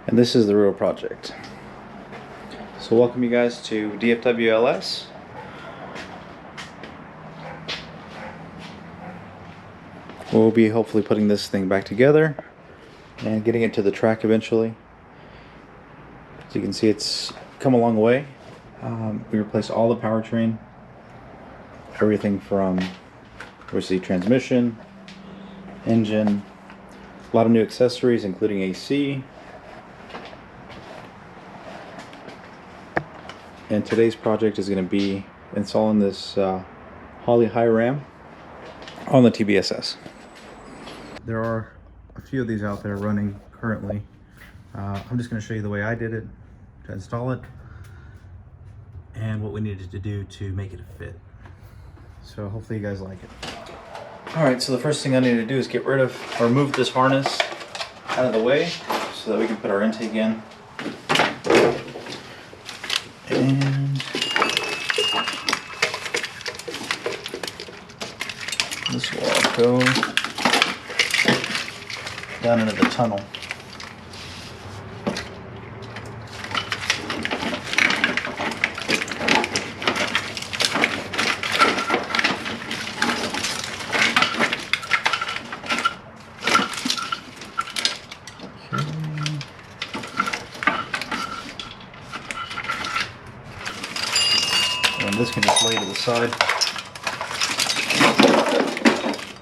And this is the real project. So welcome you guys to DFWLS. We'll be hopefully putting this thing back together and getting it to the track eventually. As you can see, it's come a long way. We replaced all the powertrain, everything from obviously transmission, engine, a lot of new accessories including AC. And today's project is going to be installing this Holley Hi-Ram on the TBSS. There are a few of these out there running currently. I'm just going to show you the way I did it to install it and what we needed to do to make it fit. So hopefully you guys like it. Alright, so the first thing I need to do is get rid of or move this harness out of the way so that we can put our intake in. And this will all go down into the tunnel. And this can just lay to the side.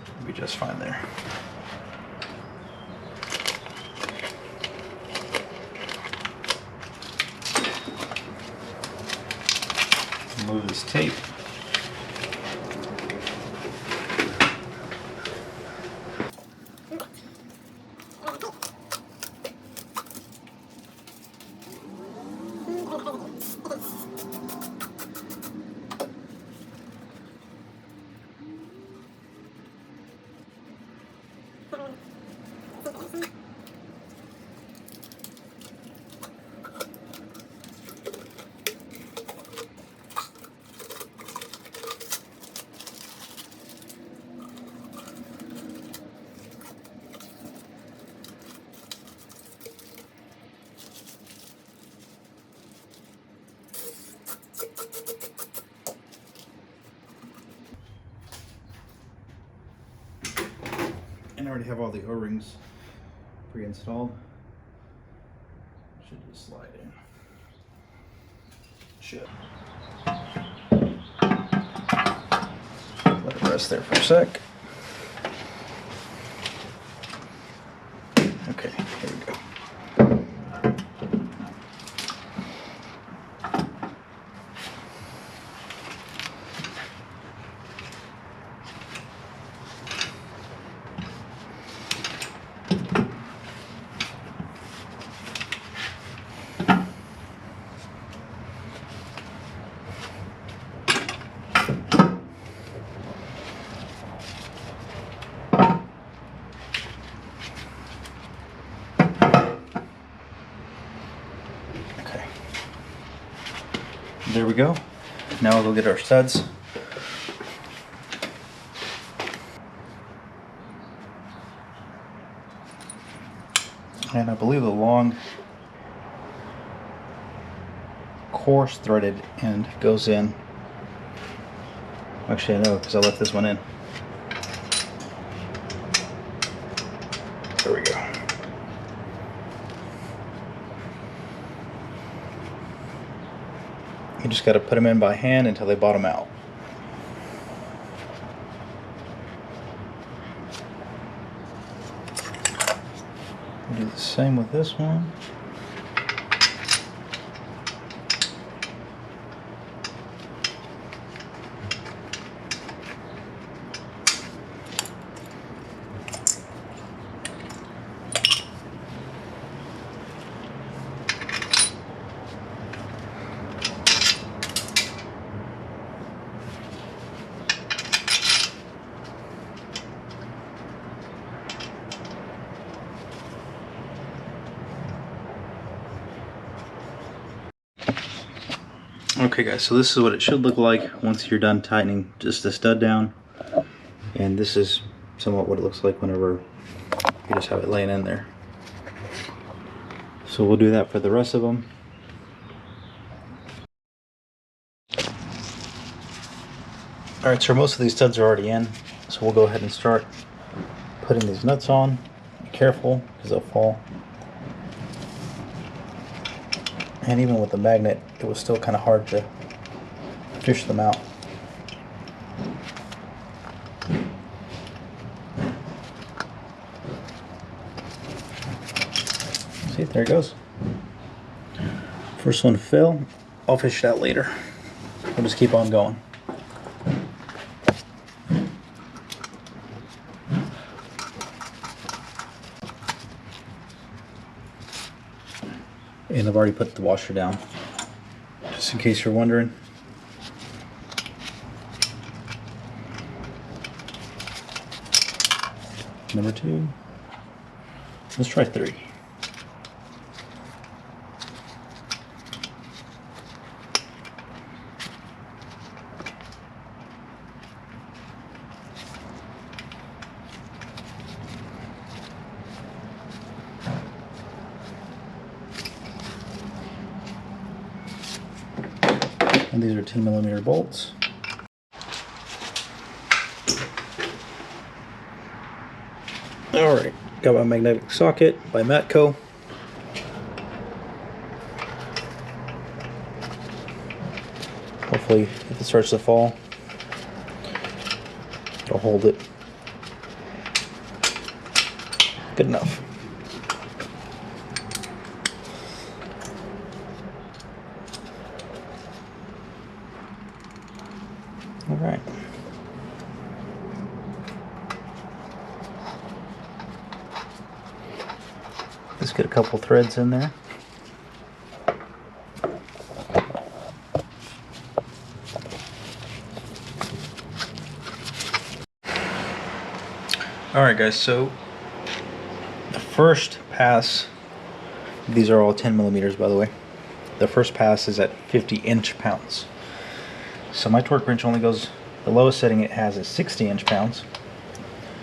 It'll be just fine there. Move this tape. And I already have all the O-rings pre-installed. Should just slide in. Should. Let it rest there for a sec. Okay, here we go. There we go. Now we'll go get our studs. And I believe the long coarse threaded end goes in. Actually I know because I left this one in. There we go. You just got to put them in by hand until they bottom out. We'll do the same with this one. Okay guys, so this is what it should look like once you're done tightening just the stud down. And this is somewhat what it looks like whenever you just have it laying in there. So we'll do that for the rest of them. Alright, so most of these studs are already in, so we'll go ahead and start putting these nuts on. Be careful, because they'll fall. And even with the magnet, it was still kind of hard to fish them out. See, there it goes. First one fell. I'll fish it out later. We'll just keep on going. And I've already put the washer down, just in case you're wondering. Number 2. Let's try 3. And these are 10mm bolts. Alright, got my magnetic socket by Matco. Hopefully, if it starts to fall, it'll hold it. Good enough. All right. Let's get a couple threads in there. All right, guys, so the first pass, these are all 10mm, by the way. The first pass is at 50 inch-pounds. So my torque wrench only goes, the lowest setting it has is 60 inch-pounds.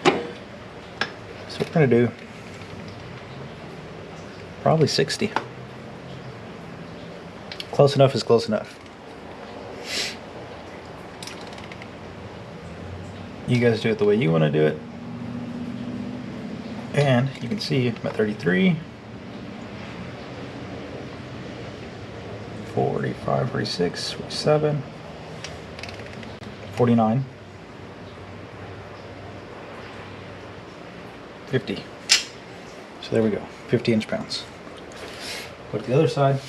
So we're going to do probably 60. Close enough is close enough. You guys do it the way you want to do it. And you can see I'm at 33, 45, 46, 47, 49, 50. So there we go, 50 inch-pounds. Put the other side.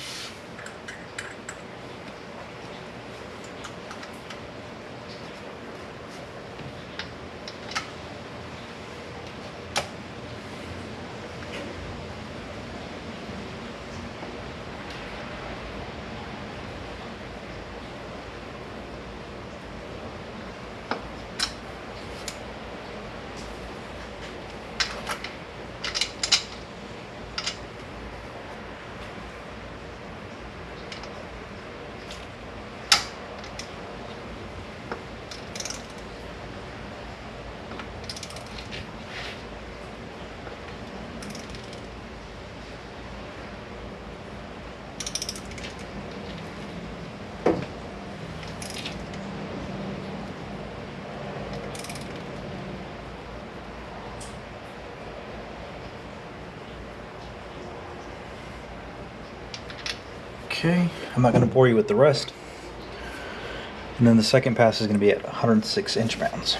Okay, I'm not going to bore you with the rest. And then the second pass is going to be at 106 inch-pounds.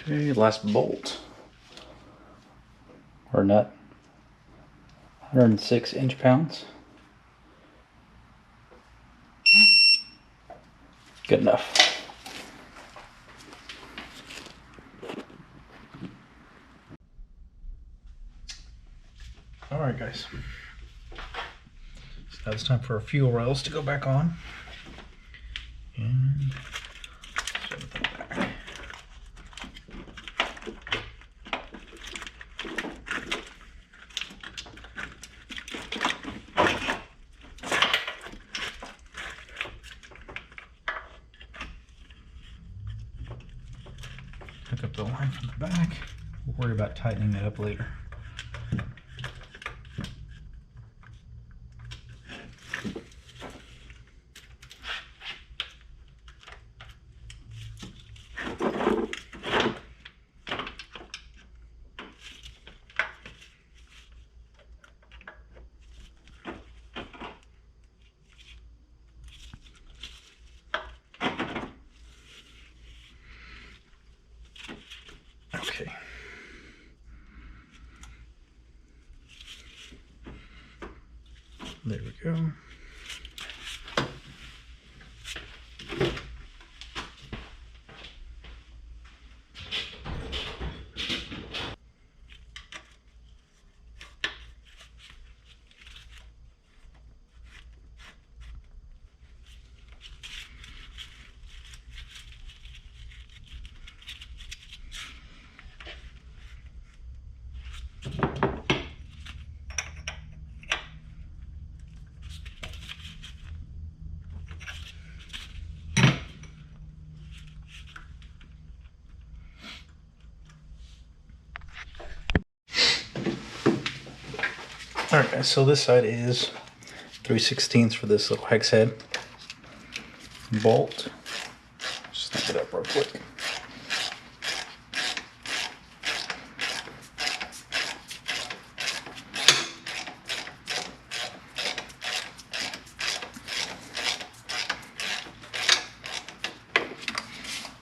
Okay, last bolt or nut, 106 inch-pounds. Good enough. Alright guys, so now it's time for our fuel rails to go back on. And shove them back. Hook up the line from the back. We'll worry about tightening that up later. Okay. There we go. Alright guys, so this side is 3/16 for this little hex head bolt. Snap it up real quick.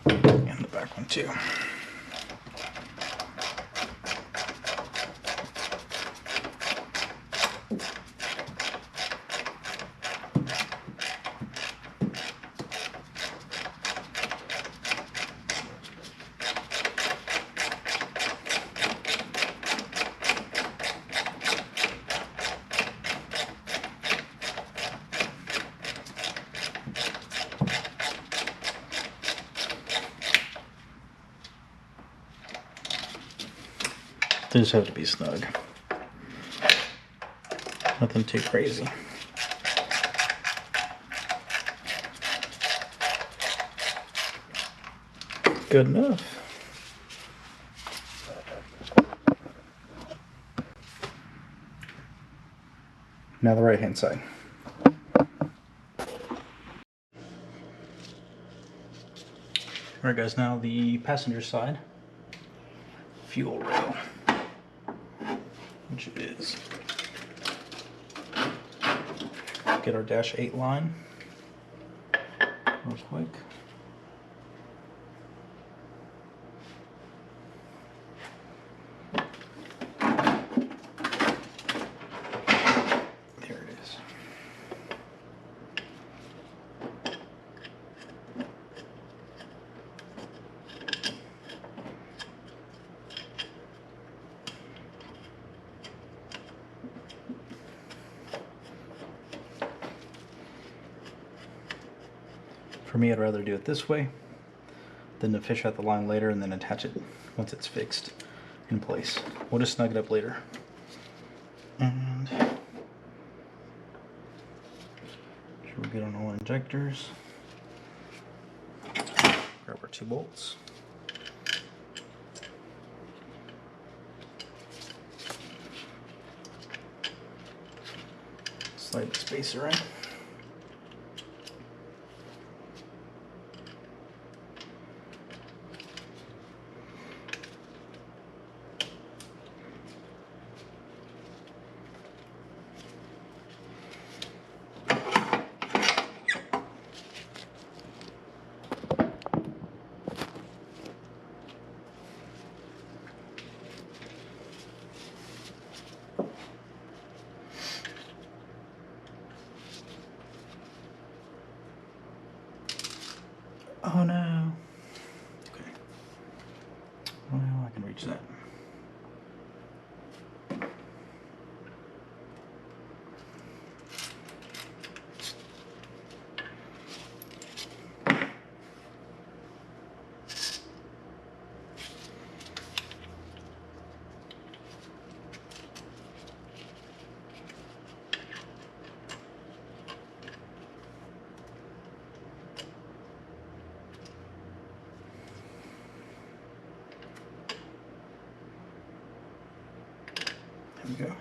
And the back one too. They just have to be snug. Nothing too crazy. Good enough. Now the right hand side. Alright guys, now the passenger side fuel rail, which is, get our -8 line real quick. There it is. For me, I'd rather do it this way than to fish out the line later and then attach it once it's fixed in place. We'll just snug it up later. And make sure we're good on all injectors. Grab our 2 bolts. Slide the spacer in. we go.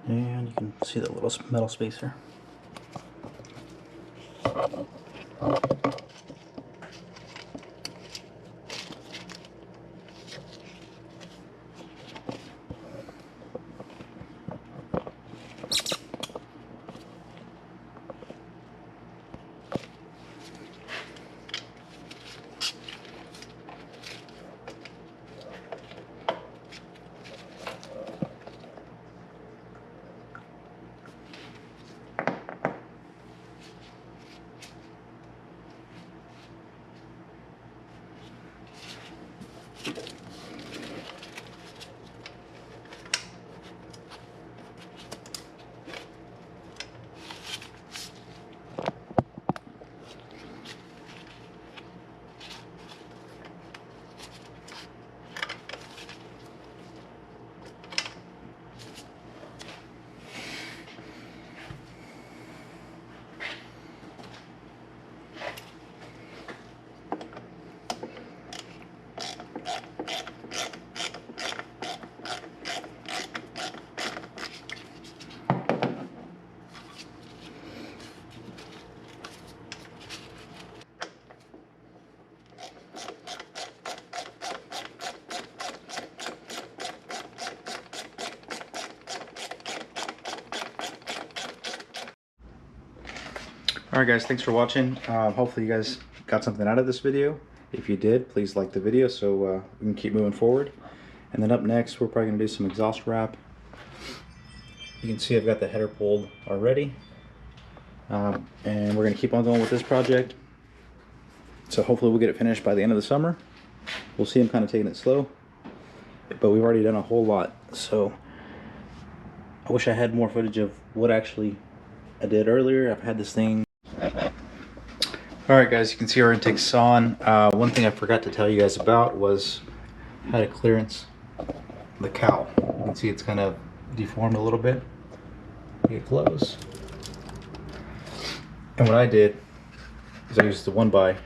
And you can see the little metal spacer. Alright guys, thanks for watching. Hopefully you guys got something out of this video. If you did, please like the video so we can keep moving forward. And then up next, we're probably going to do some exhaust wrap. You can see I've got the header pulled already. And we're going to keep on going with this project. So hopefully we'll get it finished by the end of the summer. We'll see. I'm kind of taking it slow. But we've already done a whole lot. So I wish I had more footage of what actually I did earlier. I've had this thing. Alright guys, you can see our intake's on. One thing I forgot to tell you guys about was how to clearance the cowl. You can see it's kind of deformed a little bit. Get close. And what I did is I used the 1x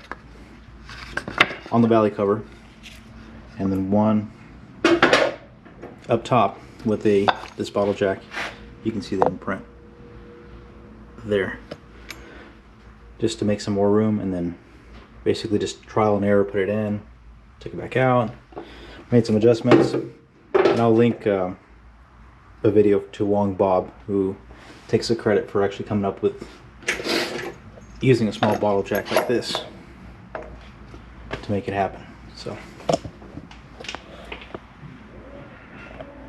on the valley cover and then one up top with this bottle jack. You can see the imprint there, just to make some more room, and then basically just trial and error, put it in, took it back out, made some adjustments, and I'll link a video to Wong Bob, who takes the credit for actually coming up with using a small bottle jack like this to make it happen. So